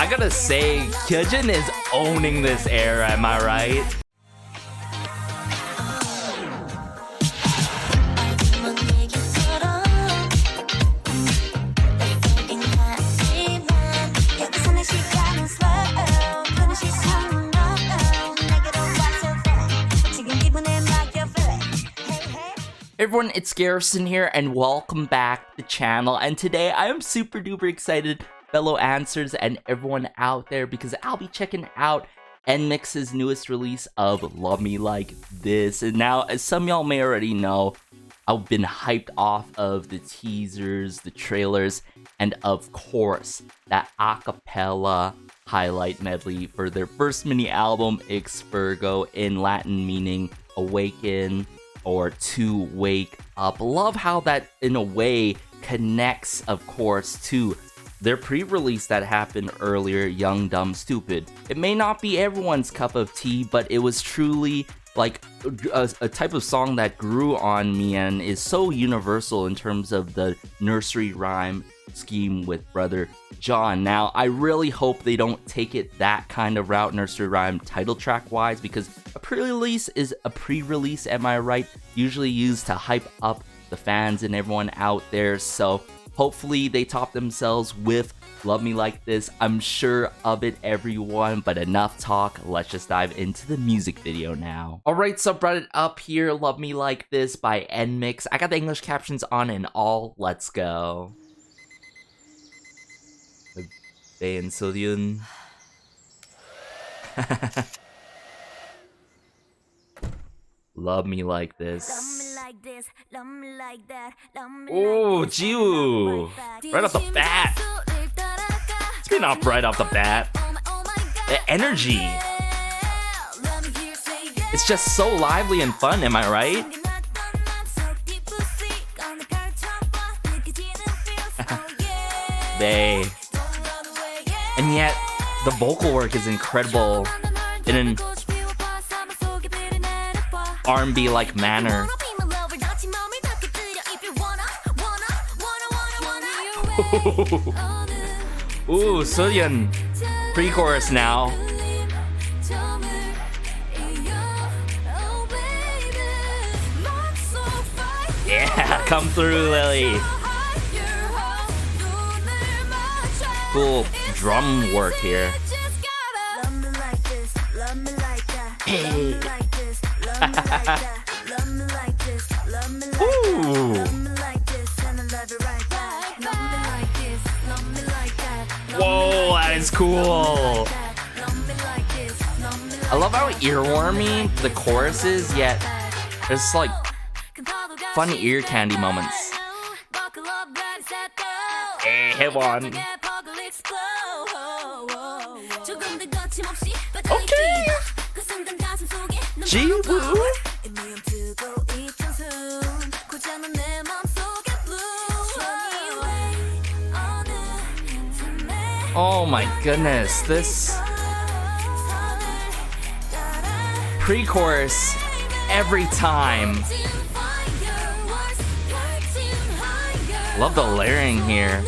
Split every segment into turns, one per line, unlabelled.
I gotta say, Kyujin is owning this era, am I right? Everyone, it's Garrison here, and welcome back to the channel. And today I am super duper excited, fellow answers and everyone out there, because I'll be checking out NMIXX's newest release of Love Me Like This. And now, as some of y'all may already know, I've been hyped off of the teasers, the trailers, and of course, that acapella highlight medley for their first mini album, X in Latin meaning awaken, or to wake up. Love how that in a way connects, of course, to their pre-release that happened earlier, Young, Dumb, Stupid. It may not be everyone's cup of tea, but it was truly like a type of song that grew on me and is so universal in terms of the nursery rhyme scheme with Brother John. Now, I really hope they don't take it that kind of route, nursery rhyme title track wise, because a pre-release is a pre-release, am I right? Usually used to hype up the fans and everyone out there. So hopefully they top themselves with Love Me Like This. I'm sure of it, everyone, but enough talk. Let's just dive into the music video now. Alright, so brought it up here, Love Me Like This by NMIXX. I got the English captions on and all. Let's go. Bae and Sullyoon. Love me like this. Oh, Jiwoo! Right off the bat. It's been off right off the bat. The energy. It's just so lively and fun, am I right? Bae. And yet, the vocal work is incredible in an R&B-like manner. Ooh, Sullyoon, pre-chorus now. Yeah, come through, Lily. Cool drum work here. Hey. Ooh. Whoa, that is cool. I love how earwormy the chorus is, yet there's like fun ear candy moments. Hey, Haewon. Okay. Jiwoo. Oh my goodness, this pre-chorus every time. Love the layering here.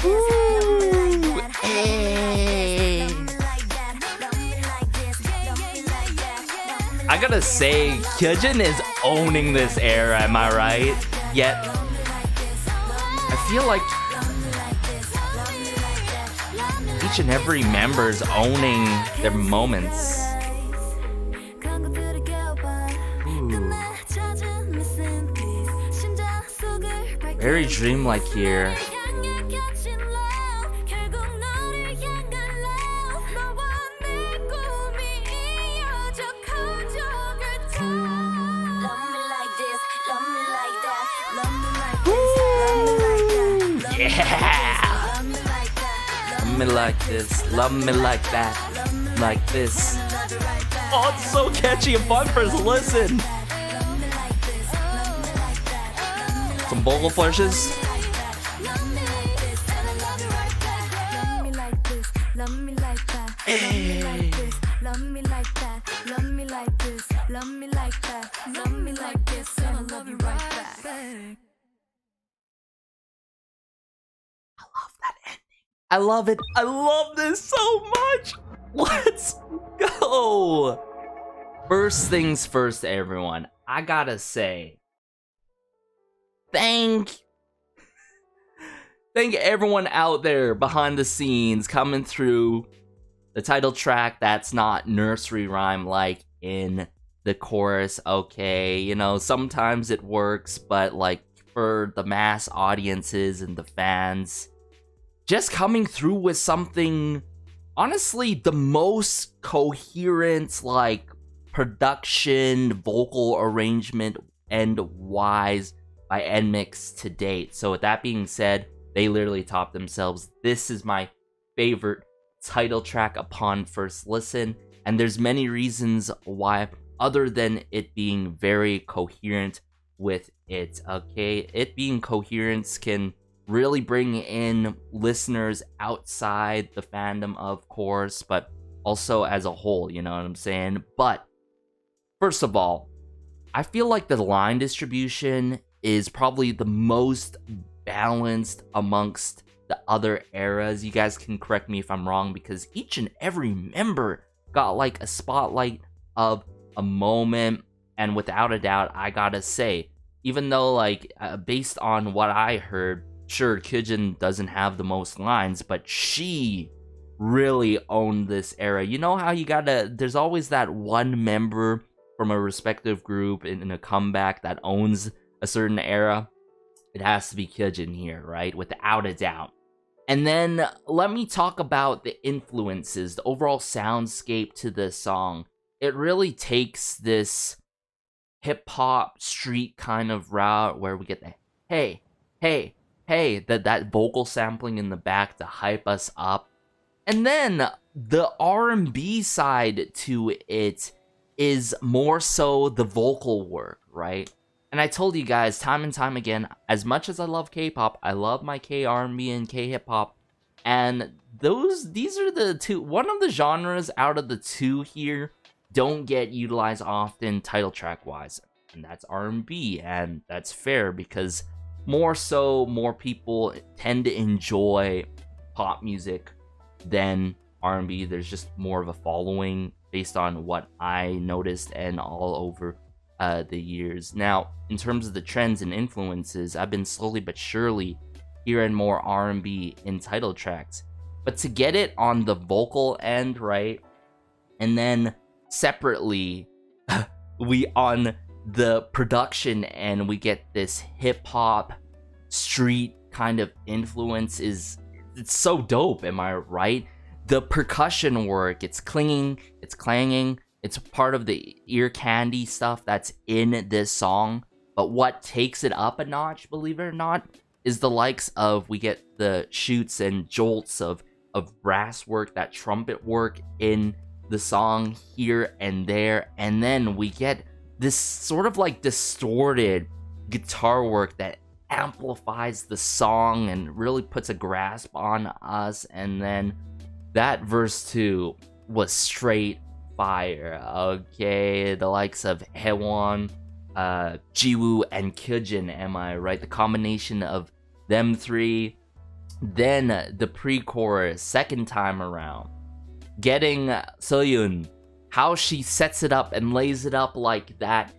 Ooh, hey. I gotta say, Kyujin is owning this era, am I right? Yet I feel like each and every member's owning their moments. Ooh. Very dreamlike here. Yeah! Love me like this, love me like that, like this. Oh, it's so catchy and fun for us to listen. Some vocal flourishes. Hey. Love me like that, love me like this, love me like that, love me like this, and I love you right back. I love it. I love this so much. Let's go. First things first, everyone. I gotta say, thank everyone out there behind the scenes coming through the title track that's not nursery rhyme like in the chorus. Okay, you know, sometimes it works, but like for the mass audiences and the fans, just coming through with something, honestly, the most coherent, like, production, vocal arrangement, and wise by NMIXX to date. So with that being said, they literally topped themselves. This is my favorite title track upon first listen, and there's many reasons why, other than it being very coherent with it. Okay, it being coherent can really bring in listeners outside the fandom, of course, but also as a whole, you know what I'm saying? But first of all, I feel like the line distribution is probably the most balanced amongst the other eras. You guys can correct me if I'm wrong, because each and every member got like a spotlight of a moment. And without a doubt, I gotta say, even though like based on what I heard, sure, Kyujin doesn't have the most lines, but she really owned this era. You know how you gotta, there's always that one member from a respective group in a comeback that owns a certain era. It has to be Kyujin here, right? Without a doubt. And then let me talk about the influences, the overall soundscape to this song. It really takes this hip-hop street kind of route where we get the hey, hey, hey, that vocal sampling in the back to hype us up. And then the R&B side to it is more so the vocal work, right? And I told you guys time and time again, as much as I love K-pop, I love my K-R&B and K-hip-hop. And these are the two, one of the genres out of the two here don't get utilized often title track wise. And that's R&B, and that's fair because more people tend to enjoy pop music than R&B. There's just more of a following based on what I noticed and all over the years. Now, in terms of the trends and influences, I've been slowly but surely hearing more R&B in title tracks. But to get it on the vocal end, right? And then separately, we on the production end, we get this hip-hop street kind of influence. It's so dope, am I right? The percussion work, it's clinging, it's clanging, it's part of the ear candy stuff that's in this song. But what takes it up a notch, believe it or not, is the likes of, we get the shoots and jolts of brass work, that trumpet work in the song here and there. And then we get this sort of like distorted guitar work that amplifies the song and really puts a grasp on us. And then that verse 2 was straight fire. Okay, the likes of Haewon, Jiwoo, and Kyujin, am I right? The combination of them three. Then the pre-chorus, second time around, getting Sullyoon, how she sets it up and lays it up like that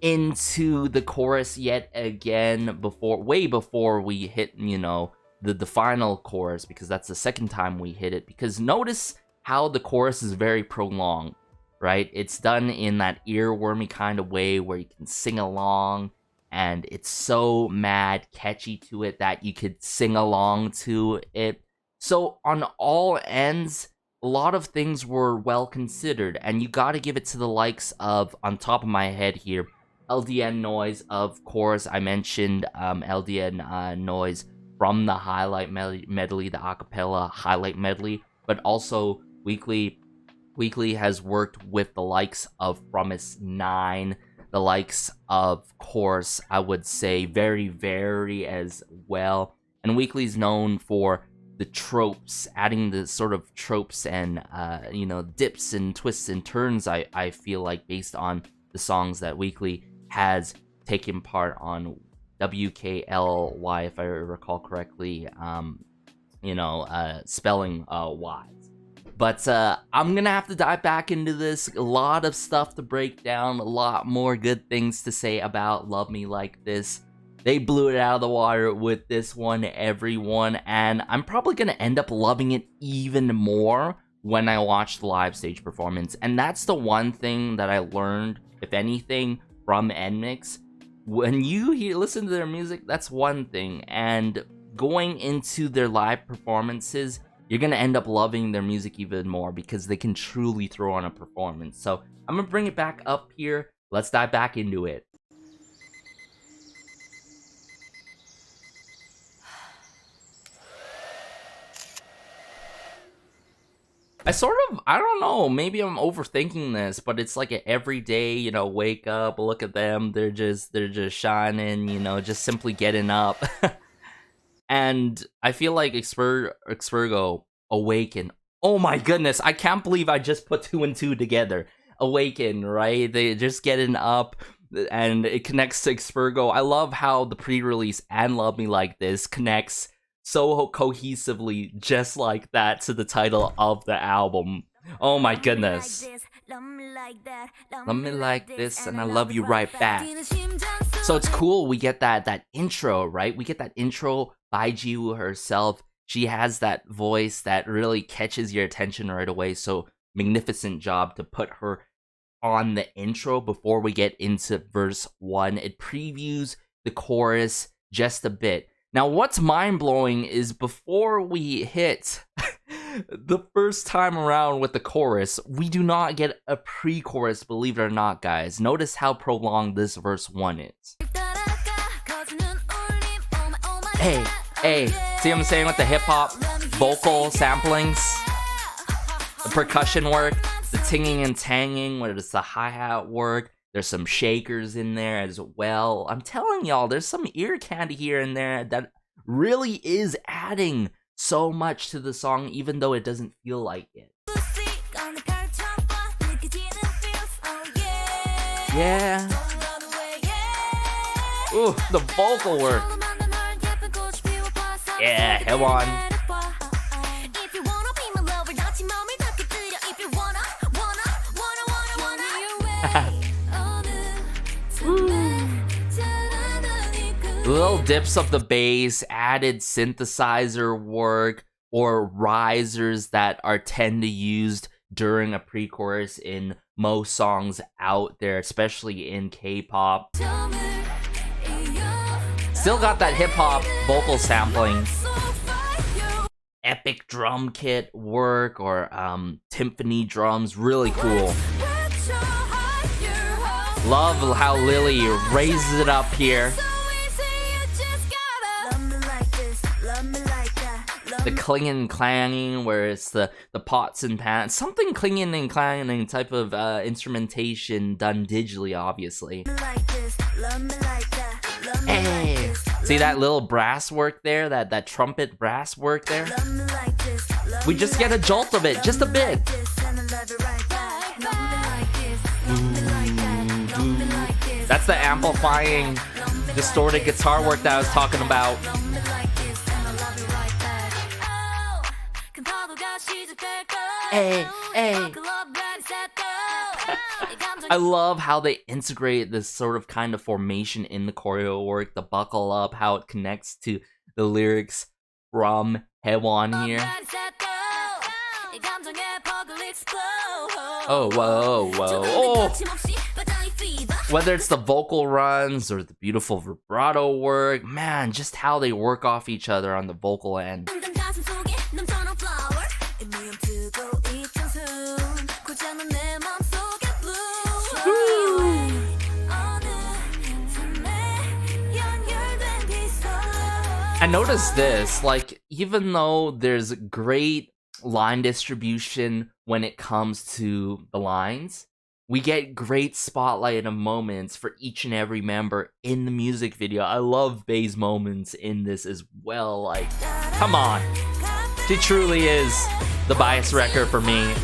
into the chorus yet again, way before we hit, you know, the final chorus, because that's the second time we hit it. Because notice how the chorus is very prolonged, right? It's done in that earwormy kind of way where you can sing along, and it's so mad catchy to it that you could sing along to it. So on all ends, a lot of things were well considered, and you gotta give it to the likes of, on top of my head here, LDN Noise, of course. I mentioned LDN Noise from the highlight medley, the acapella highlight medley, but also Weekly has worked with the likes of Promise 9, the likes of course, I would say Very Very as well. And Weekly's known for the tropes, adding the sort of tropes and you know, dips and twists and turns, I feel like, based on the songs that Weekly has taken part on. WKLY, if I recall correctly, spelling wise. But I'm gonna have to dive back into this. A lot of stuff to break down, a lot more good things to say about Love Me Like This. They blew it out of the water with this one, everyone, and I'm probably gonna end up loving it even more when I watch the live stage performance. And that's the one thing that I learned, if anything, from NMIXX. When you listen to their music, that's one thing, and going into their live performances, you're gonna end up loving their music even more because they can truly throw on a performance. So I'm gonna bring it back up here. Let's dive back into it. I don't know, maybe I'm overthinking this, but it's like an everyday, wake up, look at them, they're just shining, just simply getting up. And I feel like Xpurgo, Awaken. Oh my goodness, I can't believe I just put 2 and 2 together. Awaken, right? They just getting up, and it connects to Xpurgo. I love how the pre-release and Love Me Like This connects so cohesively, just like that, to the title of the album. Oh my goodness. Love me like this, and I love you right back. So it's cool, we get that intro, right? We get that intro by Jiwoo herself. She has that voice that really catches your attention right away. So magnificent job to put her on the intro before we get into verse 1. It previews the chorus just a bit. Now, what's mind-blowing is before we hit the first time around with the chorus, we do not get a pre-chorus, believe it or not, guys. Notice how prolonged this verse 1 is. Hey, see what I'm saying with the hip-hop vocal samplings? The percussion work, the tinging and tanging, where it's the hi-hat work. There's some shakers in there as well. I'm telling y'all, there's some ear candy here and there that really is adding so much to the song, even though it doesn't feel like it. Yeah. Ooh, the vocal work. Yeah, Haewon. Little dips of the bass, added synthesizer work, or risers that are tend to used during a pre-chorus in most songs out there, especially in K-pop. Still got that hip-hop vocal sampling. Epic drum kit work, or timpani drums, really cool. Love how Lily raises it up here. The clinging and clanging, where it's the pots and pans, something clinging and clanging type of instrumentation done digitally, obviously. Hey, see that little brass work there, that trumpet brass work there? We just get a jolt of it, just a bit. That's the amplifying, distorted guitar work that I was talking about. Hey. I love how they integrate this sort of kind of formation in the choreo work, the buckle up, how it connects to the lyrics from Haewon here. Oh, whoa. Oh! Whether it's the vocal runs or the beautiful vibrato work, man, just how they work off each other on the vocal end. I noticed this, like, even though there's great line distribution when it comes to the lines, we get great spotlight of moments for each and every member in the music video. I love Bae's moments in this as well. Like, come on. She truly is the bias wrecker for me.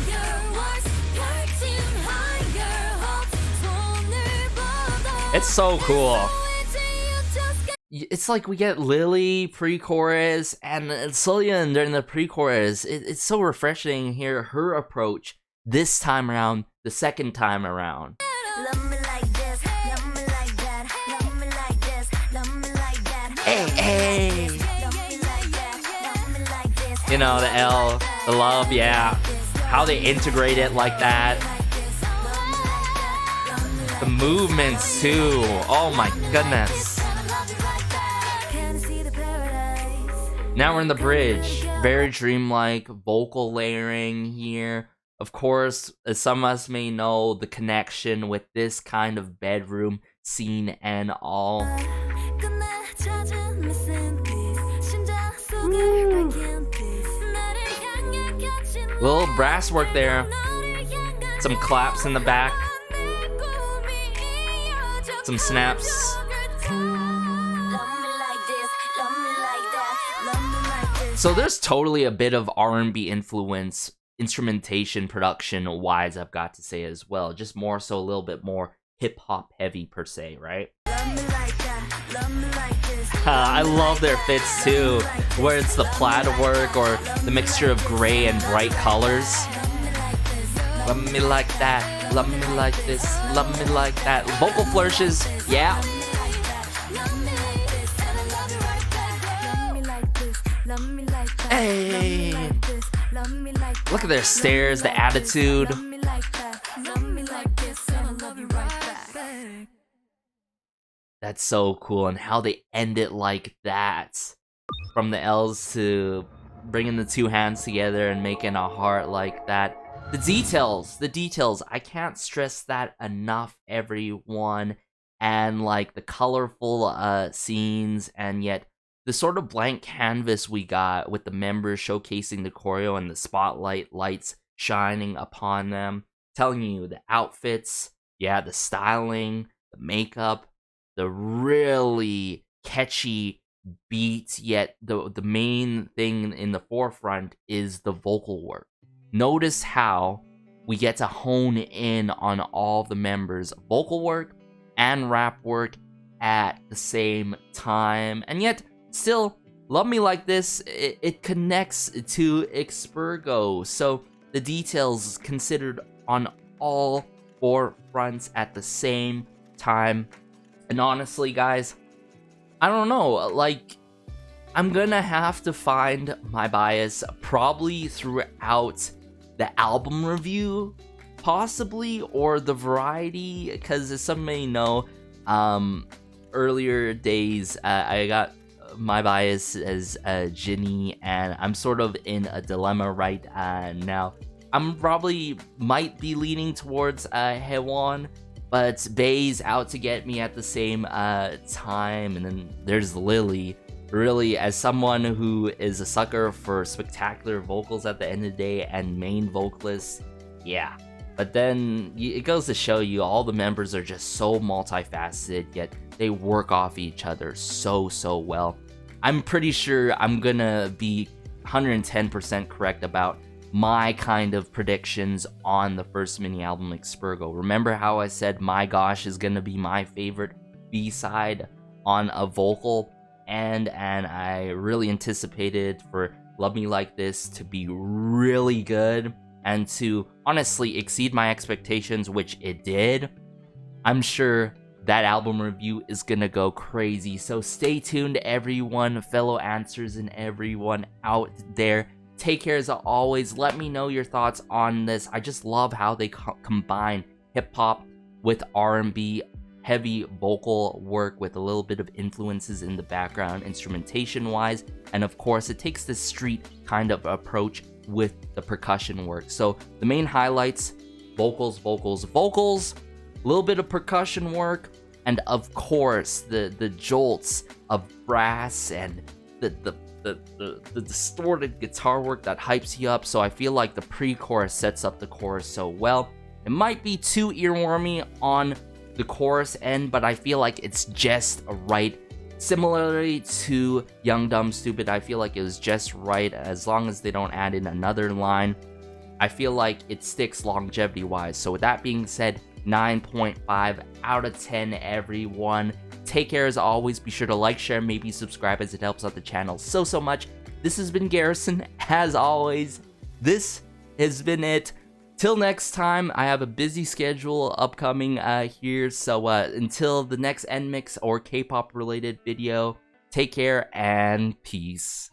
It's so cool. it's like we get Lily pre-chorus and Sullyoon during the pre-chorus. It's so refreshing to hear her approach this time around, the second time around. Hey, hey. You know, the L, the love, yeah. How they integrate it like that. The movements too. Oh my goodness. Now we're in the bridge. Very dreamlike vocal layering here. Of course, as some of us may know, the connection with this kind of bedroom scene and all. Little brass work there. Some claps in the back. Some snaps. So there's totally a bit of R&B influence, instrumentation, production wise, I've got to say as well. Just more so a little bit more hip-hop heavy per se, right? I love their fits too, where it's the plaid work or the mixture of gray and bright colors. Love me like that, love me like this, love me like that. Vocal flourishes, yeah. Hey, look at their stares, the attitude. That's so cool, and how they end it like that. From the L's to bringing the two hands together and making a heart like that. The details, I can't stress that enough, everyone. And like the colorful scenes, and yet the sort of blank canvas we got with the members showcasing the choreo and the spotlight lights shining upon them. Telling you, the outfits, yeah, the styling, the makeup, the really catchy beats, yet the main thing in the forefront is the vocal work. Notice how we get to hone in on all the members' vocal work and rap work at the same time, and yet still, Love Me Like This, it connects to Expurgo, so the details considered on all four fronts at the same time. And honestly, guys, I don't know, like, I'm gonna have to find my bias probably throughout the album review, possibly, or the variety, because as some may know, earlier days, I got my bias as Jinni, and I'm sort of in a dilemma right now. I'm probably might be leaning towards Haewon, but Bae's out to get me at the same time, and then there's Lily. Really, as someone who is a sucker for spectacular vocals at the end of the day and main vocalists, yeah. But then it goes to show you all the members are just so multifaceted, yet they work off each other so well. I'm pretty sure I'm gonna be 110% correct about my kind of predictions on the first mini album Expurgo. Remember how I said My Gosh is gonna be my favorite B-side on a vocal? And I really anticipated for Love Me Like This to be really good and to honestly exceed my expectations, which it did. I'm sure that album review is gonna go crazy, so stay tuned, everyone, fellow answers and everyone out there. Take care as always. Let me know your thoughts on this. I just love how they combine hip-hop with R&B, heavy vocal work with a little bit of influences in the background instrumentation wise, and of course it takes this street kind of approach with the percussion work. So the main highlights: vocals, a little bit of percussion work, and of course the jolts of brass and the distorted guitar work that hypes you up. So I feel like the pre-chorus sets up the chorus so well. It might be too earwormy on the chorus end, but I feel like it's just right. Similarly to Young Dumb Stupid, I feel like it was just right as long as they don't add in another line. I feel like it sticks longevity wise. So with that being said, 9.5 out of 10, everyone. Take care as always. Be sure to like, share, maybe subscribe, as it helps out the channel so much. This has been Garrison. As always, this has been it. Till next time, I have a busy schedule upcoming here. So until the next NMIXX or K-pop related video, take care and peace.